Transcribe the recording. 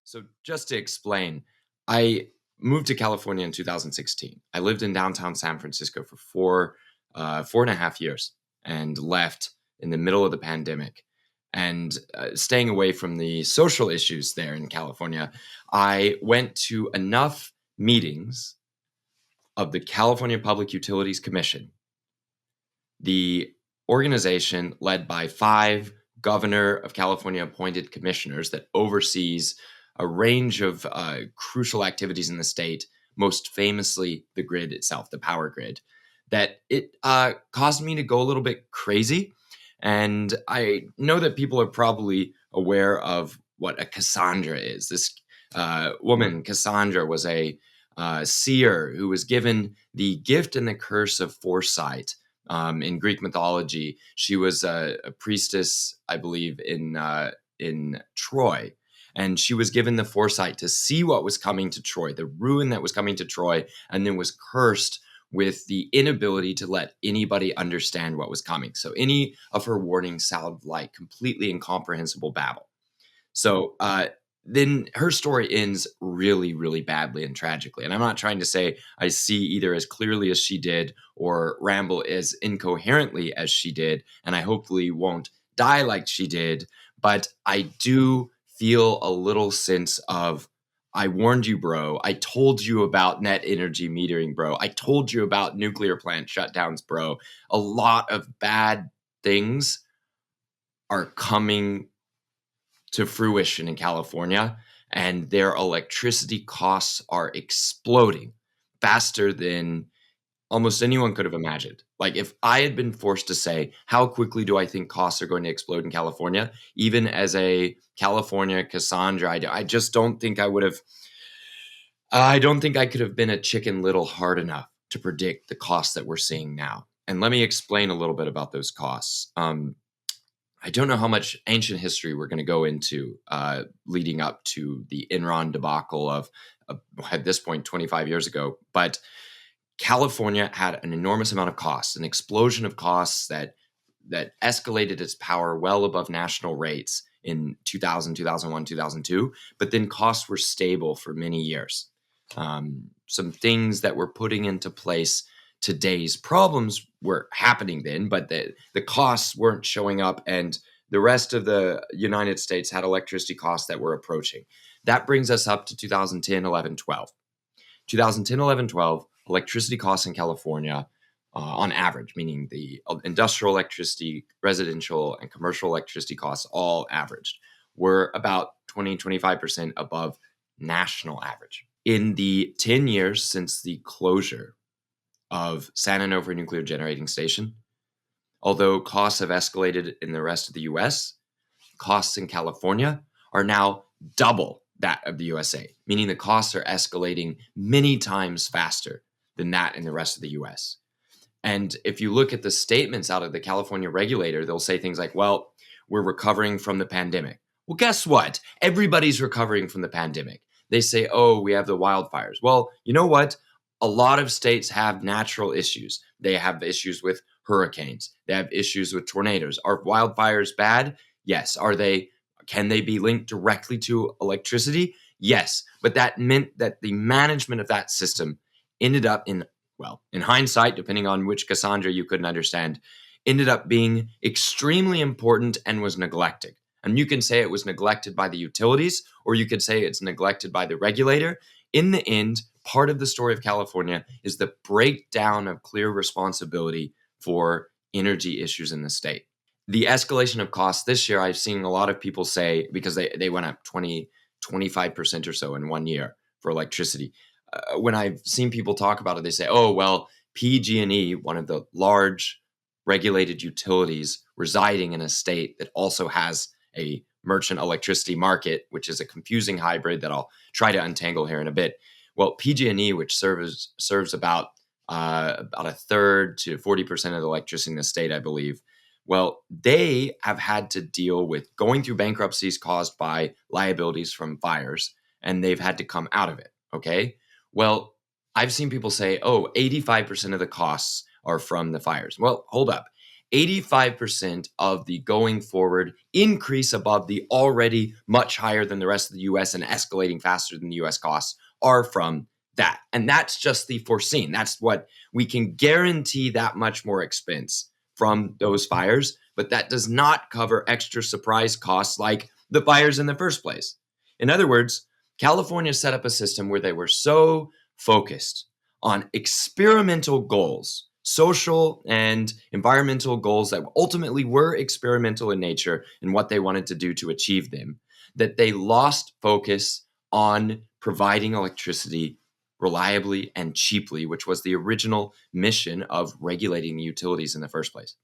So just to explain, I moved to California in 2016. I lived in downtown San Francisco for 4.5 years, and left in the middle of the pandemic. And staying away from the social issues there in California, I went to enough meetings of the California Public Utilities Commission, the organization led by five governor of California appointed commissioners that oversees a range of crucial activities in the state, most famously the grid itself, the power grid, that it caused me to go a little bit crazy. And I know that people are probably aware of what a Cassandra is. This woman, Cassandra, was a seer who was given the gift and the curse of foresight. In Greek mythology, she was a priestess, I believe, in Troy, and she was given the foresight to see what was coming to Troy, the ruin that was coming to Troy, and then was cursed with the inability to let anybody understand what was coming. So any of her warnings sounded like completely incomprehensible babble. So then her story ends really, really badly and tragically. And I'm not trying to say I see either as clearly as she did or ramble as incoherently as she did, and I hopefully won't die like she did. But I do feel a little sense of, I warned you, bro. I told you about net energy metering, bro. I told you about nuclear plant shutdowns, bro. A lot of bad things are coming to fruition in California, and their electricity costs are exploding faster than almost anyone could have imagined. Like, if I had been forced to say, how quickly do I think costs are going to explode in California, even as a California Cassandra, I just don't think I would have. I don't think I could have been a Chicken Little hard enough to predict the costs that we're seeing now. And let me explain a little bit about those costs. I don't know how much ancient history we're going to go into leading up to the Enron debacle of, at this point, 25 years ago. But California had an enormous amount of costs, an explosion of costs that escalated its power well above national rates in 2000, 2001, 2002. But then costs were stable for many years. Some things that were putting into place today's problems were happening then, but the costs weren't showing up, and the rest of the United States had electricity costs that were approaching. That brings us up to 2010, 11, 12. 2010, 11, 12, electricity costs in California, on average, meaning the industrial electricity, residential, and commercial electricity costs all averaged, were about 20, 25% above national average. In the 10 years since the closure of San Onofre Nuclear Generating Station, although costs have escalated in the rest of the US, costs in California are now double that of the USA, meaning the costs are escalating many times faster than that in the rest of the US. And if you look at the statements out of the California regulator, they'll say things like, well, we're recovering from the pandemic. Well, guess what? Everybody's recovering from the pandemic. They say, oh, we have the wildfires. Well, you know what? A lot of states have natural issues. They have issues with hurricanes. They have issues with tornadoes. Are wildfires bad? Yes. Can they be linked directly to electricity? Yes. But that meant that the management of that system ended up in hindsight, depending on which Cassandra you couldn't understand, ended up being extremely important and was neglected. And you can say it was neglected by the utilities, or you could say it's neglected by the regulator. In the end, part of the story of California is the breakdown of clear responsibility for energy issues in the state. The escalation of costs this year, I've seen a lot of people say, because they went up 20, 25% or so in 1 year for electricity. When I've seen people talk about it, they say, oh, well, PG&E, one of the large regulated utilities residing in a state that also has a merchant electricity market, which is a confusing hybrid that I'll try to untangle here in a bit. Well, PG&E, which serves about a third to 40% of the electricity in the state, I believe. Well, they have had to deal with going through bankruptcies caused by liabilities from fires, and they've had to come out of it. Okay. Well, I've seen people say, oh, 85% of the costs are from the fires. Well, hold up. 85% of the going forward increase above the already much higher than the rest of the US and escalating faster than the US costs are from that. And that's just the foreseen. That's what we can guarantee, that much more expense from those fires. But that does not cover extra surprise costs like the fires in the first place. In other words, California set up a system where they were so focused on experimental goals, social and environmental goals that ultimately were experimental in nature and what they wanted to do to achieve them, that they lost focus on providing electricity reliably and cheaply, which was the original mission of regulating the utilities in the first place.